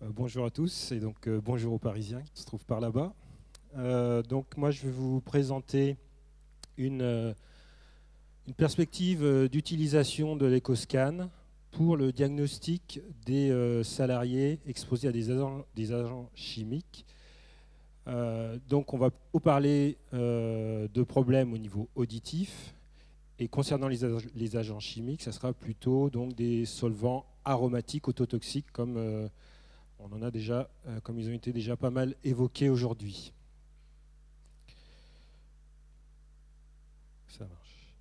Bonjour à tous et donc bonjour aux Parisiens qui se trouvent par là-bas. Donc moi je vais vous présenter une, une perspective d'utilisation de l'EcoScan pour le diagnostic des salariés exposés à des agents chimiques. Donc on va vous parler de problèmes au niveau auditif et concernant les agents chimiques, ça sera plutôt donc des solvants aromatiques autotoxiques comme on en a déjà, comme ils ont été déjà pas mal évoqués aujourd'hui. Ça marche.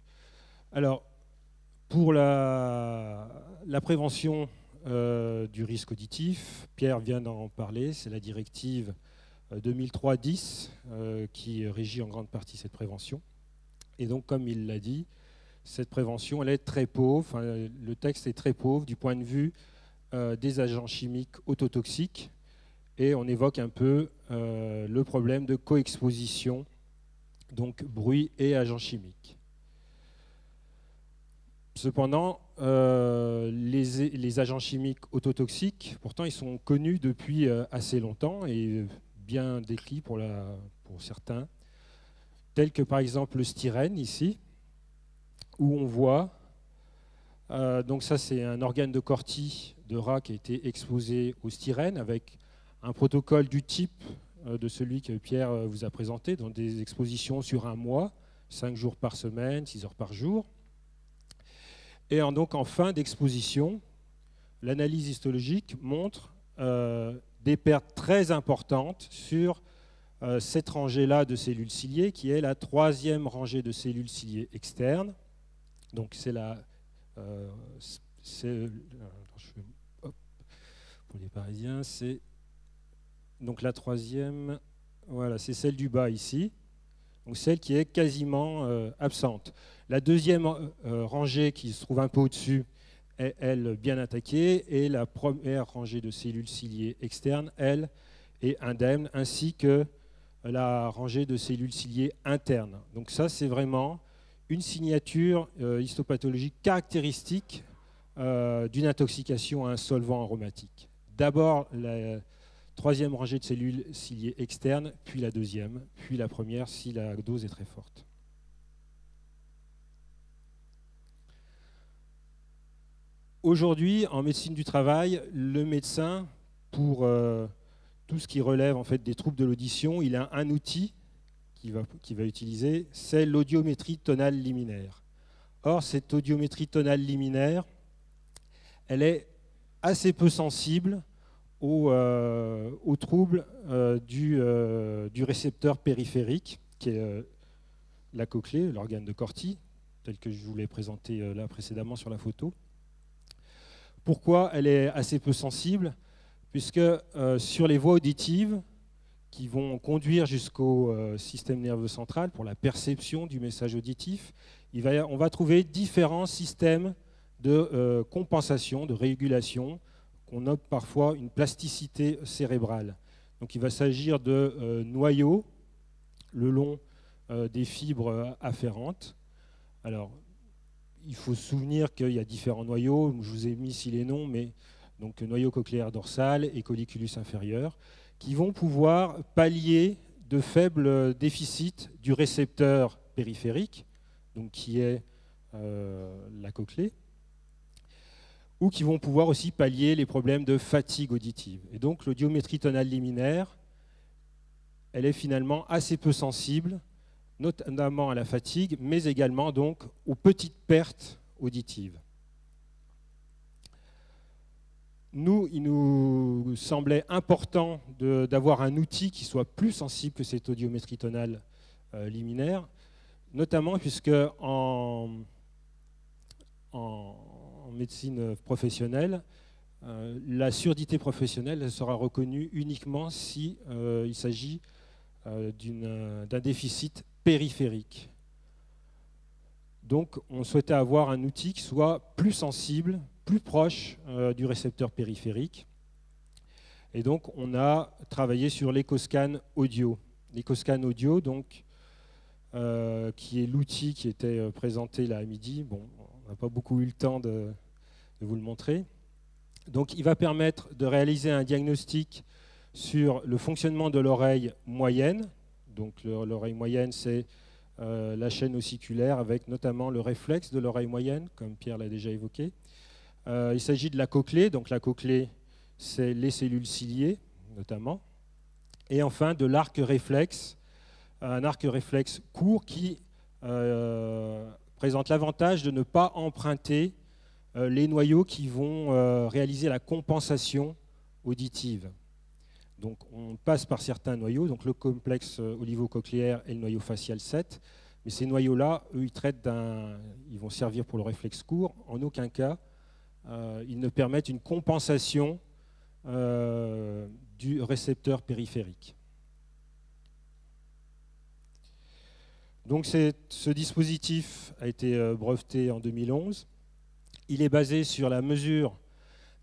Alors, pour la prévention du risque auditif, Pierre vient d'en parler, c'est la directive 2003-10 qui régit en grande partie cette prévention. Et donc, comme il l'a dit, cette prévention, elle est très pauvre, enfin, le texte est très pauvre du point de vue des agents chimiques autotoxiques, et on évoque un peu le problème de coexposition, donc bruit et agents chimiques. Cependant, les agents chimiques autotoxiques, pourtant, ils sont connus depuis assez longtemps et bien décrits pour certains, tels que par exemple le styrène ici, où on voit, donc ça c'est un organe de Corti de rat qui a été exposé au styrène avec un protocole du type de celui que Pierre vous a présenté, dans des expositions sur un mois, 5 jours par semaine, 6 heures par jour. Et donc en fin d'exposition, l'analyse histologique montre des pertes très importantes sur cette rangée-là de cellules ciliées, qui est la troisième rangée de cellules ciliées externes. Donc c'est la... pour les Parisiens, c'est donc la troisième, voilà, c'est celle du bas ici, donc celle qui est quasiment absente. La deuxième rangée qui se trouve un peu au-dessus est, elle, bien attaquée, et la première rangée de cellules ciliées externes, elle, est indemne, ainsi que la rangée de cellules ciliées internes. Donc ça, c'est vraiment une signature histopathologique caractéristique d'une intoxication à un solvant aromatique. D'abord, la troisième rangée de cellules ciliées externes, puis la deuxième, puis la première si la dose est très forte. Aujourd'hui, en médecine du travail, le médecin, pour tout ce qui relève en fait des troubles de l'audition, il a un outil qu'il va utiliser, c'est l'audiométrie tonale liminaire. Or, cette audiométrie tonale liminaire, elle est assez peu sensible aux troubles du récepteur périphérique, qui est la cochlée, l'organe de Corti, tel que je vous l'ai présenté là précédemment sur la photo. Pourquoi elle est assez peu sensible? Puisque sur les voies auditives qui vont conduire jusqu'au système nerveux central pour la perception du message auditif, on va trouver différents systèmes de compensation, de régulation, qu'on nomme parfois une plasticité cérébrale. Donc il va s'agir de noyaux le long des fibres afférentes. Alors, il faut se souvenir qu'il y a différents noyaux, je vous ai mis ici les noms, mais donc noyau cochléaire dorsal et colliculus inférieur, qui vont pouvoir pallier de faibles déficits du récepteur périphérique, donc qui est la cochlée, ou qui vont pouvoir aussi pallier les problèmes de fatigue auditive. Et donc l'audiométrie tonale liminaire, elle est finalement assez peu sensible, notamment à la fatigue, mais également donc aux petites pertes auditives. Nous, il nous semblait important d'avoir un outil qui soit plus sensible que cette audiométrie tonale liminaire, notamment puisque en médecine professionnelle, la surdité professionnelle sera reconnue uniquement si il s'agit d'un déficit périphérique. Donc on souhaitait avoir un outil qui soit plus sensible, plus proche du récepteur périphérique. Et donc on a travaillé sur l'EcoScan audio. L'EcoScan audio, donc, qui est l'outil qui était présenté là à midi. Bon, on n'a pas beaucoup eu le temps de vous le montrer. Donc il va permettre de réaliser un diagnostic sur le fonctionnement de l'oreille moyenne. Donc l'oreille moyenne, c'est la chaîne ossiculaire avec notamment le réflexe de l'oreille moyenne, comme Pierre l'a déjà évoqué. Il s'agit de la cochlée. Donc la cochlée, c'est les cellules ciliées notamment. Et enfin de l'arc réflexe, un arc réflexe court qui présente l'avantage de ne pas emprunter les noyaux qui vont réaliser la compensation auditive. Donc on passe par certains noyaux, donc le complexe olivo-cochléaire et le noyau facial 7, mais ces noyaux-là, eux, ils vont servir pour le réflexe court. En aucun cas, ils ne permettent une compensation du récepteur périphérique. Donc ce dispositif a été breveté en 2011. Il est basé sur la mesure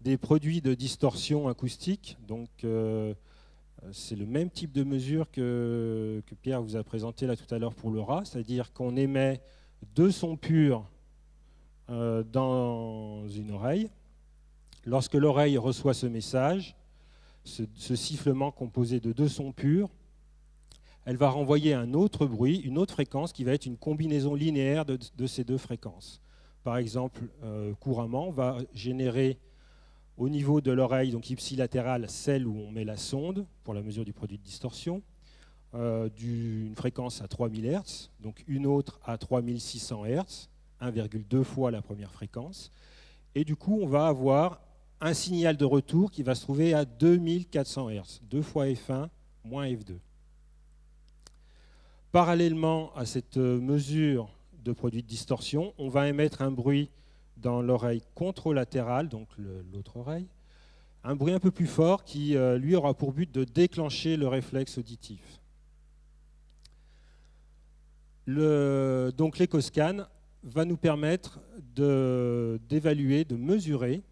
des produits de distorsion acoustique. Donc c'est le même type de mesure que Pierre vous a présenté là tout à l'heure pour le rat, c'est-à-dire qu'on émet deux sons purs dans une oreille. Lorsque l'oreille reçoit ce message, ce sifflement composé de deux sons purs, elle va renvoyer un autre bruit, une autre fréquence qui va être une combinaison linéaire de ces deux fréquences. Par exemple, couramment, on va générer au niveau de l'oreille, donc ipsilatérale, celle où on met la sonde pour la mesure du produit de distorsion, d'une fréquence à 3000 Hz, donc une autre à 3600 Hz, 1,2 fois la première fréquence. Et du coup, on va avoir un signal de retour qui va se trouver à 2400 Hz, 2 fois F1 moins F2. Parallèlement à cette mesure de produit de distorsion, on va émettre un bruit dans l'oreille contralatérale, donc l'autre oreille, un bruit un peu plus fort qui, lui, aura pour but de déclencher le réflexe auditif. Donc l'échoscan va nous permettre d'évaluer, de mesurer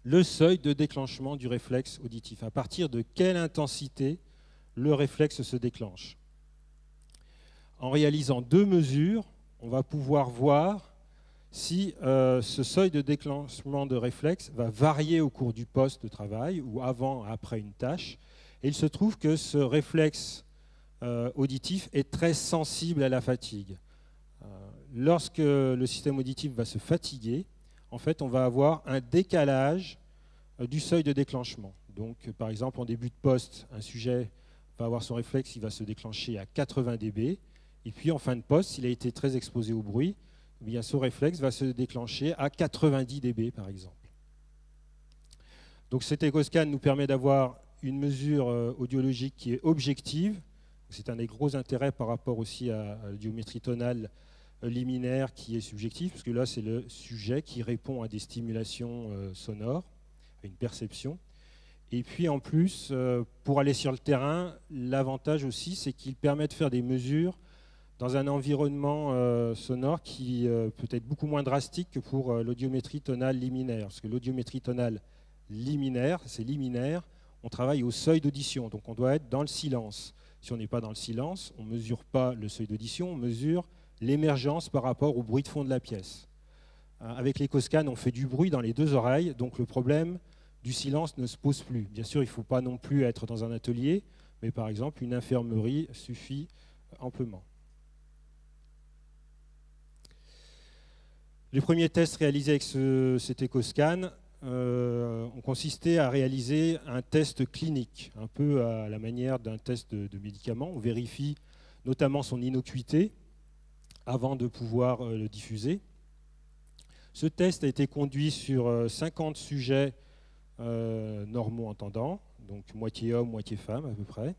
le seuil de déclenchement du réflexe auditif. À partir de quelle intensité le réflexe se déclenche. En réalisant deux mesures, on va pouvoir voir si ce seuil de déclenchement de réflexe va varier au cours du poste de travail ou avant, après une tâche. Et il se trouve que ce réflexe auditif est très sensible à la fatigue. Lorsque le système auditif va se fatiguer, en fait, on va avoir un décalage du seuil de déclenchement. Donc, par exemple, en début de poste, un sujet va avoir son réflexe, il va se déclencher à 80 dB. Et puis, en fin de poste, s'il a été très exposé au bruit, eh bien, ce réflexe va se déclencher à 90 dB, par exemple. Donc, cet échoscan nous permet d'avoir une mesure audiologique qui est objective. C'est un des gros intérêts par rapport aussi à l'audiométrie tonale liminaire qui est subjective, parce que là, c'est le sujet qui répond à des stimulations sonores, à une perception. Et puis, en plus, pour aller sur le terrain, l'avantage aussi, c'est qu'il permet de faire des mesures dans un environnement sonore qui peut être beaucoup moins drastique que pour l'audiométrie tonale liminaire. Parce que l'audiométrie tonale liminaire, c'est liminaire, on travaille au seuil d'audition, donc on doit être dans le silence. Si on n'est pas dans le silence, on ne mesure pas le seuil d'audition, on mesure l'émergence par rapport au bruit de fond de la pièce. Avec l'échoscan, on fait du bruit dans les deux oreilles, donc le problème du silence ne se pose plus. Bien sûr, il ne faut pas non plus être dans un atelier, mais par exemple, une infirmerie suffit amplement. Les premiers tests réalisés avec cet échoscan ont consisté à réaliser un test clinique, un peu à la manière d'un test de médicament. On vérifie notamment son innocuité avant de pouvoir le diffuser. Ce test a été conduit sur 50 sujets normaux entendants, donc moitié homme, moitié femme à peu près.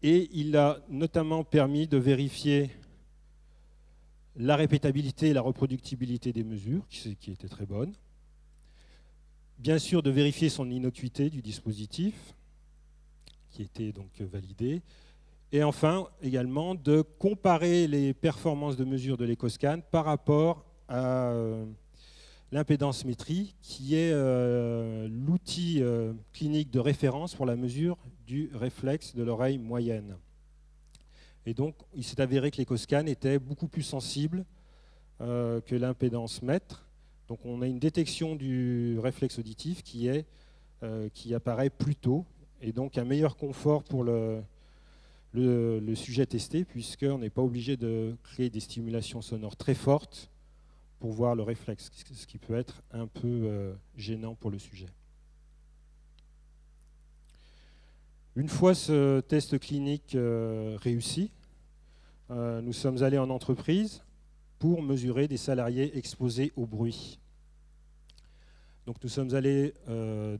Et il a notamment permis de vérifier la répétabilité et la reproductibilité des mesures, qui était très bonne. Bien sûr, de vérifier son innocuité du dispositif, qui était donc validé. Et enfin, également, de comparer les performances de mesure de l'échoscan par rapport à l'impédance-métrie, qui est l'outil clinique de référence pour la mesure du réflexe de l'oreille moyenne. Et donc, il s'est avéré que l'échoscan était beaucoup plus sensible que l'impédance-mètre Donc on a une détection du réflexe auditif qui apparaît plus tôt, et donc un meilleur confort pour le sujet testé, puisqu'on n'est pas obligé de créer des stimulations sonores très fortes pour voir le réflexe, ce qui peut être un peu gênant pour le sujet. Une fois ce test clinique réussi, nous sommes allés en entreprise pour mesurer des salariés exposés au bruit. Donc nous sommes allés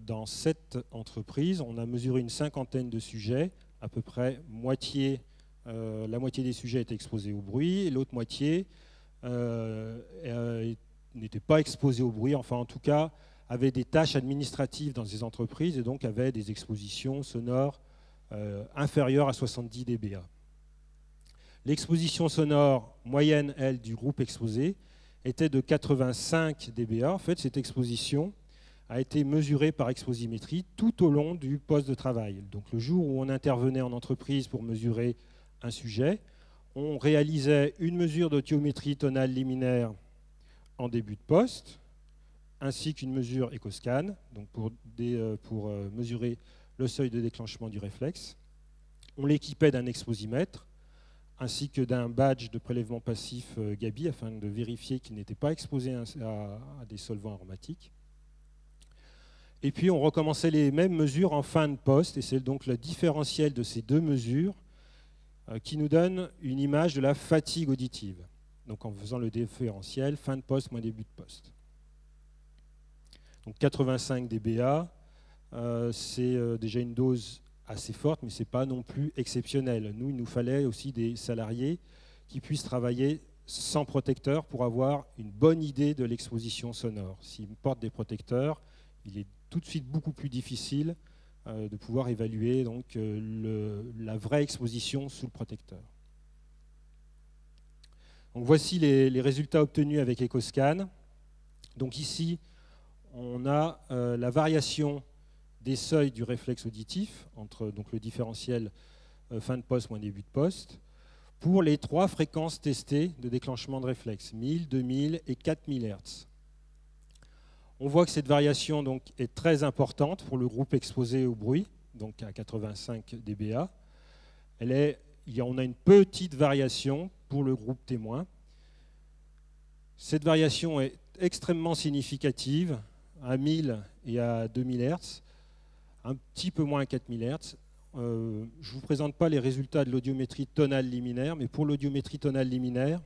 dans 7 entreprises, on a mesuré une 50aine de sujets, à peu près la moitié des sujets étaient exposés au bruit, et l'autre moitié n'était pas exposés au bruit, enfin en tout cas avaient des tâches administratives dans ces entreprises et donc avaient des expositions sonores inférieures à 70 dBA. L'exposition sonore moyenne, elle, du groupe exposé était de 85 dBA. En fait, cette exposition a été mesurée par exposimétrie tout au long du poste de travail. Donc le jour où on intervenait en entreprise pour mesurer un sujet, on réalisait une mesure d'audiométrie tonale liminaire en début de poste, ainsi qu'une mesure EchoScan, donc pour mesurer le seuil de déclenchement du réflexe. On l'équipait d'un exposimètre, ainsi que d'un badge de prélèvement passif Gabi, afin de vérifier qu'il n'était pas exposé à des solvants aromatiques. Et puis on recommençait les mêmes mesures en fin de poste, et c'est donc le différentiel de ces deux mesures qui nous donne une image de la fatigue auditive. Donc en faisant le différentiel, fin de poste moins début de poste. Donc 85 dBA, c'est déjà une dose assez forte, mais ce n'est pas non plus exceptionnel. Nous, il nous fallait aussi des salariés qui puissent travailler sans protecteur pour avoir une bonne idée de l'exposition sonore. S'ils portent des protecteurs, il est tout de suite beaucoup plus difficile de pouvoir évaluer donc, la vraie exposition sous le protecteur. Donc, voici les résultats obtenus avec EchoScan. Donc ici, on a la variation des seuils du réflexe auditif, entre donc, le différentiel fin de poste moins début de poste, pour les 3 fréquences testées de déclenchement de réflexe, 1000, 2000 et 4000 Hz. On voit que cette variation donc, est très importante pour le groupe exposé au bruit, donc à 85 dBA. On a une petite variation pour le groupe témoin. Cette variation est extrêmement significative à 1000 et à 2000 Hz, un petit peu moins à 4000 Hz. Je ne vous présente pas les résultats de l'audiométrie tonale liminaire, mais pour l'audiométrie tonale liminaire,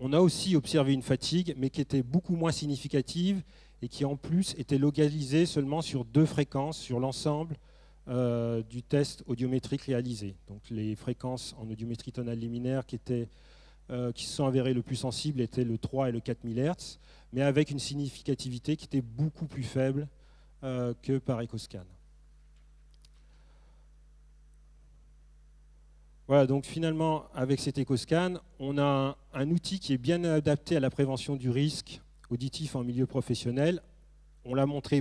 on a aussi observé une fatigue, mais qui était beaucoup moins significative et qui en plus était localisée seulement sur 2 fréquences sur l'ensemble du test audiométrique réalisé. Donc les fréquences en audiométrie tonale liminaire qui se sont avérées le plus sensibles étaient le 3 et le 4000 Hz, mais avec une significativité qui était beaucoup plus faible que par EchoScan. Voilà, donc finalement, avec cet EchoScan, on a un outil qui est bien adapté à la prévention du risque auditif en milieu professionnel. On l'a montré